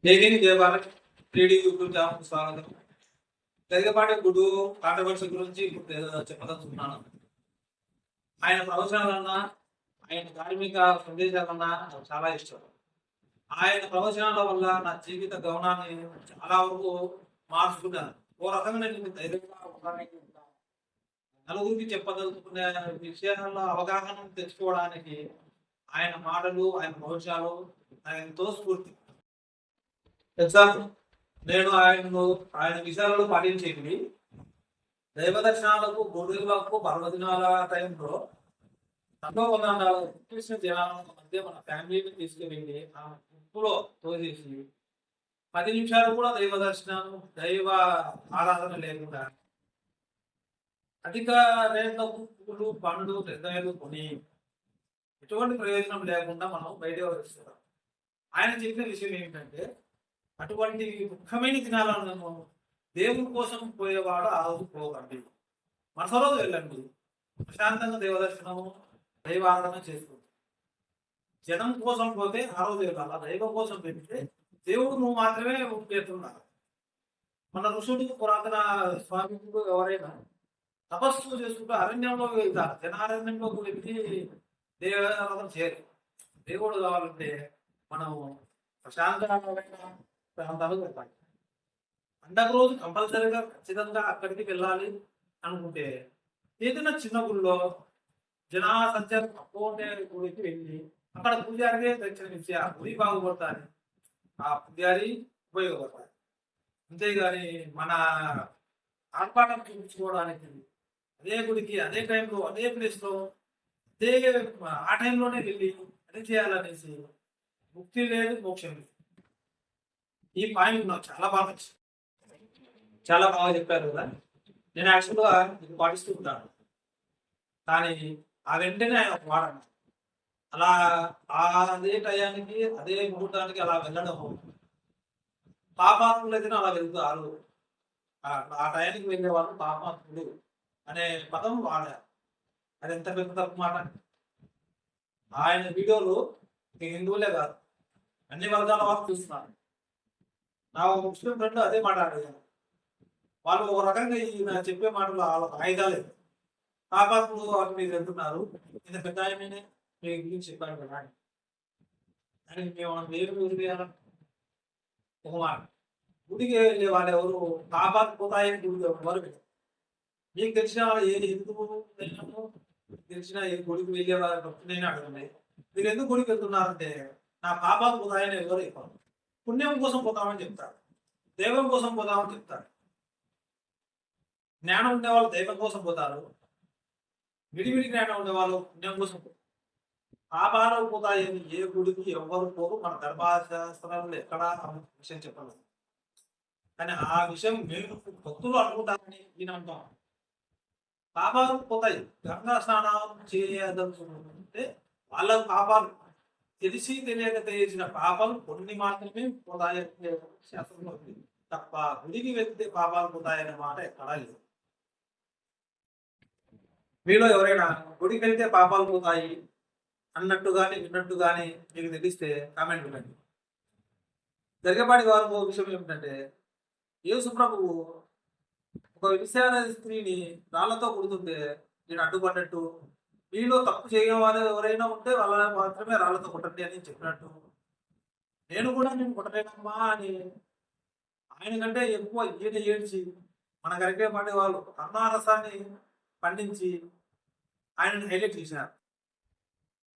జైని దేవాలయం 3D YouTube channel స్వాగతం. గరికపాటి గుడు కాంట్రవర్సీ గురించి ఇప్పుడు చెప్పదలుచుకున్నాను. ఆయన ప్రవచనాలన్నా, ఆయన ధార్మిక సందేశాలన్నా నాకు చాలా ఇష్టం. ఆయన ప్రవచనాల వల్ల నా జీవిత గమనాన్ని చాలా వరకు మార్చుకున్నాను. ఓ రకంగా నేను ధైర్యంగా ఉండడానికి, నలుగురికి చెప్పదలుచుకునే విషయాల్లో అవగాహన తెచ్చుకోవడానికి ఆయన మాటలు, ఆయన ప్రవచనాలు నాకు ఎంతో స్ఫూర్తి. ఎగ్జాంపుల్, నేను ఆయన విషయాలను పాటించేటివి దైవ దర్శనాలకు, గుడులకు, పర్వదినాల టైంలో తపోవనాలు కృష్ణ జనాల మధ్య మన ఫ్యామిలీని తీసుకువెళ్ళి ఆ గుంపులో తోసేసి 10 నిమిషాలు కూడా దైవ దర్శనం, దైవ ఆరాధన లేకుండా అధిక రేట్లకు పూలు, పండ్లు, పెద్దలు కొని ఎటువంటి ప్రయోజనం లేకుండా మనం బయట వస్తున్నాం. ఆయన చెప్పిన విషయం ఏంటంటే, అటువంటి ముఖ్యమైన దినాలను దేవుని కోసం పోయేవాడు ఆ రోజు పోకండి, మరుస రోజు వెళ్ళండి, ప్రశాంతంగా దేవదర్శనము, దైవారాధన చేసుకుంది. జనం కోసం పోతే ఆ రోజు వెళ్ళాలి, దైవం కోసం పెడితే దేవుడు నువ్వు మాత్రమే పెడుతున్నారు. మన ఋషుడు, పురాతన స్వామికుడు ఎవరైనా తపస్సు చేసుకుంటూ అరణ్యంలో వెళ్తారు. జనారణ్యంలోకి వెళ్ళి దేవారాధన చేయరు. దేవుడు కావాలంటే మనం ప్రశాంతమైన ప్రాంతాలకు వెళ్ళాలి. పండగ రోజు కంపల్సరీగా ఖచ్చితంగా అక్కడికి వెళ్ళాలి అనుకుంటే ఏదైనా చిన్న గుడిలో జనా సంచారం తక్కువ ఉండే గుడికి వెళ్ళి అక్కడ పూజారికే దర్శనమిచ్చి ఆ గుడి బాగుపడతారు, ఆ పూజారి ఉపయోగపడతారు. అంతేగాని మన ఆర్పాటం చూపించుకోవడానికి అదే గుడికి, అదే టైంలో, అదే ప్లేస్లో, అదే ఆ టైంలోనే వెళ్ళి అదే చేయాలనేసి ముక్తి లేదు, మోక్షం లేదు. ఈ పాయింట్ నాకు చాలా బాగా నచ్చింది. చాలా బాగా చెప్పారు కదా. నేను యాక్చువల్గా ఇది పాటిస్తూ ఉంటాను, కానీ ఆ వెంటనే ఆయన ఒక మాట అన్నారు. అలా అదే టయానికి, అదే ముహూర్తానికి అలా వెళ్ళడం పాపాత్ములైతే అలా వెళ్తారు, ఆ టయానికి వెళ్ళే వాళ్ళు పాపాత్ములు అనే పదం వాడారు. అది ఎంత పెద్ద తప్పు మాట. ఆయన వీడియోలు హిందువులే కాదు, అన్ని వర్గాల వారు చూస్తున్నారు. నా ముస్లిం ఫ్రెండ్ అదే మాట్లాడారు. వాళ్ళు ఒక రకంగా ఈయన చెప్పే మాటలు వాళ్ళ ఆయుధాలే. పాపాత్ములు వాటి మీద వెళ్తున్నారు, ఇంత పెద్ద ఆయననే మీ గురించి చెప్పారు కదా అని. మేము వేరు వేరు చేయాల ఒక మాట. గుడికి వెళ్ళే వాళ్ళు ఎవరు పాపాలు పోతాయని గుడికి ఎవరు వెళ్ళారు. మీకు తెలిసిన వాళ్ళు ఏ హిందువు తెలిసిన ఏ గుడికి వెళ్ళే వాళ్ళ భక్తులైనా అడగండి, మీరు ఎందుకు గుడికి వెళ్తున్నారంటే నా పాపాలు పోతాయని ఎవరు చెప్పారు. పుణ్యం కోసం పోతామని చెప్తారు, దైవం కోసం పోతామని చెప్తారు. జ్ఞానం ఉండేవాళ్ళు దైవం కోసం పోతారు, విడివిడి జ్ఞానం ఉండేవాళ్ళు పుణ్యం కోసం పోతారు. పాపాలు పోతాయని ఏ గుడికి ఎవరు పోరు, మన ధర్మశాస్త్రాలు ఎక్కడా విషయం చెప్పలేదు. కానీ ఆ విషయం మేము భక్తులు అనుకుంటారని ఈయన అంటాం. పాపాలు పోతాయి, గంగా స్నానం చేయదలుచుకుంటే వాళ్ళ పాపాలు తెలిసి తెలియక చేసిన పాపాలు కొన్ని మాత్రమే పోతాయని శాస్త్రంలో ఉంది తప్ప గుడికి వెళ్తే పాపాలు పోతాయనే మాట ఎక్కడా లేదు. మీలో ఎవరైనా గుడికి వెళ్తే పాపాలు పోతాయి అన్నట్టు కానీ విన్నట్టు కానీ మీకు తెలిస్తే కామెంట్ పెట్టండి. జరిగపాటి వారు విషయం ఏమిటంటే, యేసు ప్రభువు ఒక విశాల స్త్రీని రాళ్లతో కొడుతుంటే నేను అడ్డుపడ్డట్టు, మీలో తప్పు చేయని వారు ఎవరైనా ఉంటే వాళ్ళని మాత్రమే రాళ్లతో కొట్టండి అని చెప్పినట్టు, నేను కూడా నేను కొట్టలేనమ్మా అని ఆయన కంటే ఎక్కువ ఈయన ఏడ్చి మన గరికపాటి వాళ్ళు కరుణారసాన్ని పండించి ఆయనను హైలైట్ చేశారు.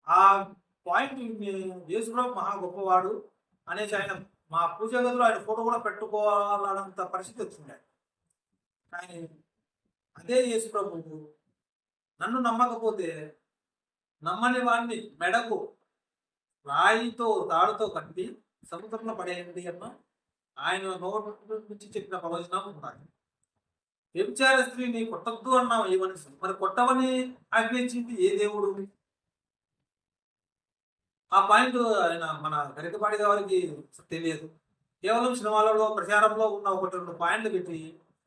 ఆ పాయింట్ యేసుప్రభు మహా గొప్పవాడు అనేసి ఆయన మా పూజ గదిలో ఆయన ఫోటో కూడా పెట్టుకోవాలన్నంత పరిస్థితి వచ్చింది. కానీ అదే యేసుప్రభు నన్ను నమ్మకపోతే నమ్మని వాడిని మెడకు రాయితో తాడుతో కట్టి సముద్రంలో పడేయండి అన్న ఆయన నోటి నుంచి చెప్పిన ప్రవచనం ఉన్నాయి. వ్యభిచార స్త్రీని కొట్టద్దు అన్నావు ఏ మనిషి, మరి కొట్టవని ఆజ్ఞించింది ఏ దేవుడు? ఆ పాయింట్ ఆయన మన గరికపాటి గారికి తెలియదు. కేవలం సినిమాలలో ప్రచారంలో ఉన్న ఒకటి రెండు పాయింట్లు పెట్టి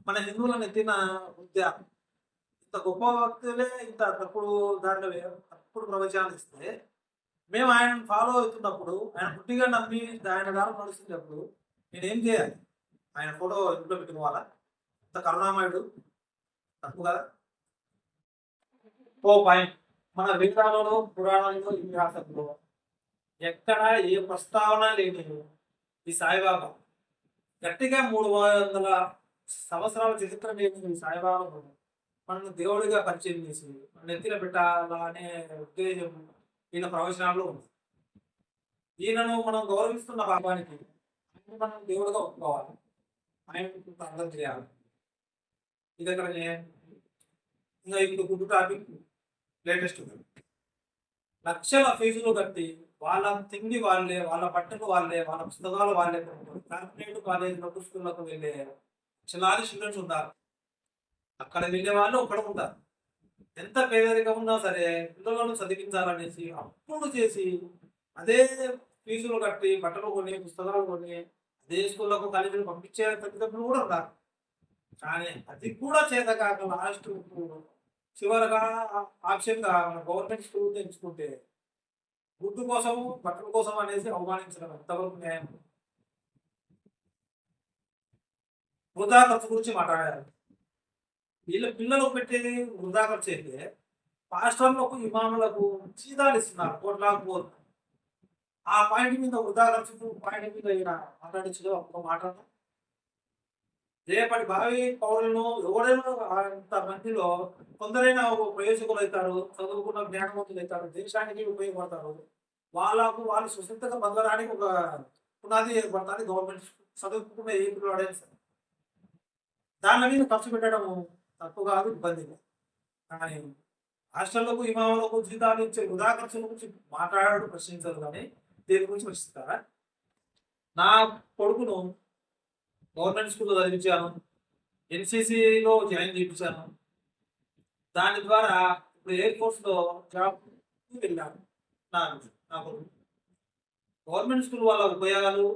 మన హిందువులను ఎత్తిన విద్య, ఇంత గొప్ప భక్తులే ఇంత తప్పుడు దాంట్లో తప్పుడు ప్రవచనాలు ఇస్తే మేము ఆయన ఫాలో అవుతున్నప్పుడు, ఆయన పుట్టిగా నమ్మి ఆయన దారి నడుస్తున్నప్పుడు నేనేం చేయాలి? ఆయన ఫోటో ఇంట్లో పెట్టుకోవాలా? అంత కరుణామయుడు తప్పు కదా? ఓ పాయింట్. మన వేదాలలో, పురాణాలలో, ఇతిహాసంలో ఎక్కడ ఏ ప్రస్తావన లేని ఈ సాయిబాబా గట్టిగా 300 సంవత్సరాల చరిత్ర లేని ఈ సాయిబాబాను మనల్ని దేవుడిగా పరిచయం చేసి నెత్తిన పెట్టాలా అనే ఉద్దేశం ఈయన ప్రవచనాల్లో ఉంది. ఈయనను మనం గౌరవిస్తున్న భాగానికి ఆయన మనం దేవుడిగా ఒప్పుకోవాలి. ఆయన అర్థం చేయాలి. ఇది ఎక్కడనే ఇంకా ఇప్పుడు గుడ్ టాపిక్ లేటెస్ట్ లక్షల ఫీజులు కట్టి వాళ్ళ తిండి వాళ్ళే, వాళ్ళ బట్టలు వాళ్ళే, వాళ్ళ పుస్తకాలు వాళ్ళే కార్పొరేట్ కాలేజీలో స్కూళ్ళకు వెళ్ళే లక్షలాది స్టూడెంట్స్ ఉన్నారు. అక్కడ వెళ్ళే వాళ్ళు ఒక్కడ ఉంటారు. ఎంత పేదరికం ఉన్నా సరే పిల్లలను చదివించాలనేసి అప్పుడు చేసి అదే ఫీజులు కట్టి బట్టలు కొని పుస్తకాలు కొని అదే స్కూళ్ళకు కాలేజీలు పంపించే తల్లిదండ్రులు కూడా ఉన్నారు. కానీ అది కూడా చేత కాక లాస్ట్ చివరగా ఆప్షన్గా గవర్నమెంట్ స్కూల్ ఎంచుకుంటే గుడ్డు కోసం బట్టల కోసం అనేసి అవమానించడం ఎంతవరకు న్యాయం? వృధా ఖర్చు గురించి మాట్లాడారు. వీళ్ళ పిల్లలకు పెట్టేది వృధా ఖర్చు అయితే పాస్టర్లకు ఇమాములకు జీతాలు ఇస్తున్నారు కోట్లాకు. ఆ పాయింట్ మీద వృధా ఖర్చు పాయింట్ మీద ఈయన మాట్లాడించడం ఒక మాట. రేపటి భావి పౌరులను ఎవరైనా అంత మందిలో కొందరైనా ప్రయోజకులు అవుతారు, చదువుకున్న జ్ఞానవంతులు అవుతారు, దేశానికి ఉపయోగపడతారు. వాళ్ళు సుస్థితంగా బతకడానికి ఒక పునాది ఏర్పడుతుంది. గవర్నమెంట్ చదువుకున్న ఏ పిల్లవాడైనా సరే దాని మీద ఖర్చు పెట్టడం తప్పు కాదు, ఇబ్బంది. కానీ హాస్టళ్లకు ఇమాములకు జీతాలు ఇచ్చే వృధా ఖర్చుల గురించి మాట్లాడాడు, ప్రశ్నించారు. కానీ దీని గురించి ప్రశ్నిస్తారా? నా కొడుకును గవర్నమెంట్ స్కూల్లో చదివించాను, ఎన్సీసీలో జాయిన్ చేయించాను. దాని ద్వారా ఇప్పుడు ఎయిర్ ఫోర్స్లో జాబ్ వెళ్ళాను. నాకు గవర్నమెంట్ స్కూల్ వల్ల ఉపయోగాలు,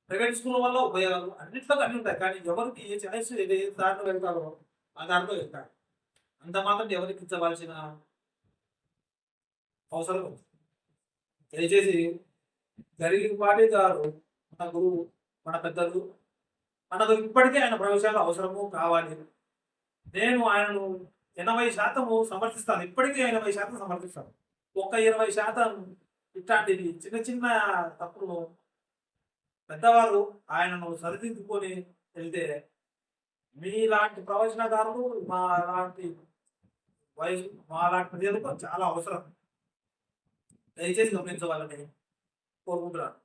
ప్రైవేట్ స్కూల్ వల్ల ఉపయోగాలు అన్నింటిలో అన్నీ ఉంటాయి. కానీ ఎవరికి ఏ చాయిస్ ఏ దాంట్లో వెళ్తారో ఆ దాంట్లో వెళ్తారు. అంత మాత్రం ఎవరికి ఇచ్చవలసిన అవసరం ఉంది. దయచేసి గరికపాటి గారు మన గురువు, మన పెద్దలు, మనకు ఇప్పటికే ఆయన ప్రవేశాలు అవసరము కావాలి. నేను ఆయనను 80% సమర్థిస్తాను. ఇప్పటికీ 80% సమర్థిస్తాను. ఒక 20% ఇట్లాంటివి చిన్న చిన్న తప్పులు పెద్దవారు ఆయనను సరిదిద్దుకొని వెళ్తే మీలాంటి ప్రవచనకారులు మా లాంటి ప్రజలకు చాలా అవసరం. దయచేసి గమనించవాలని కోరుకుంటున్నాను.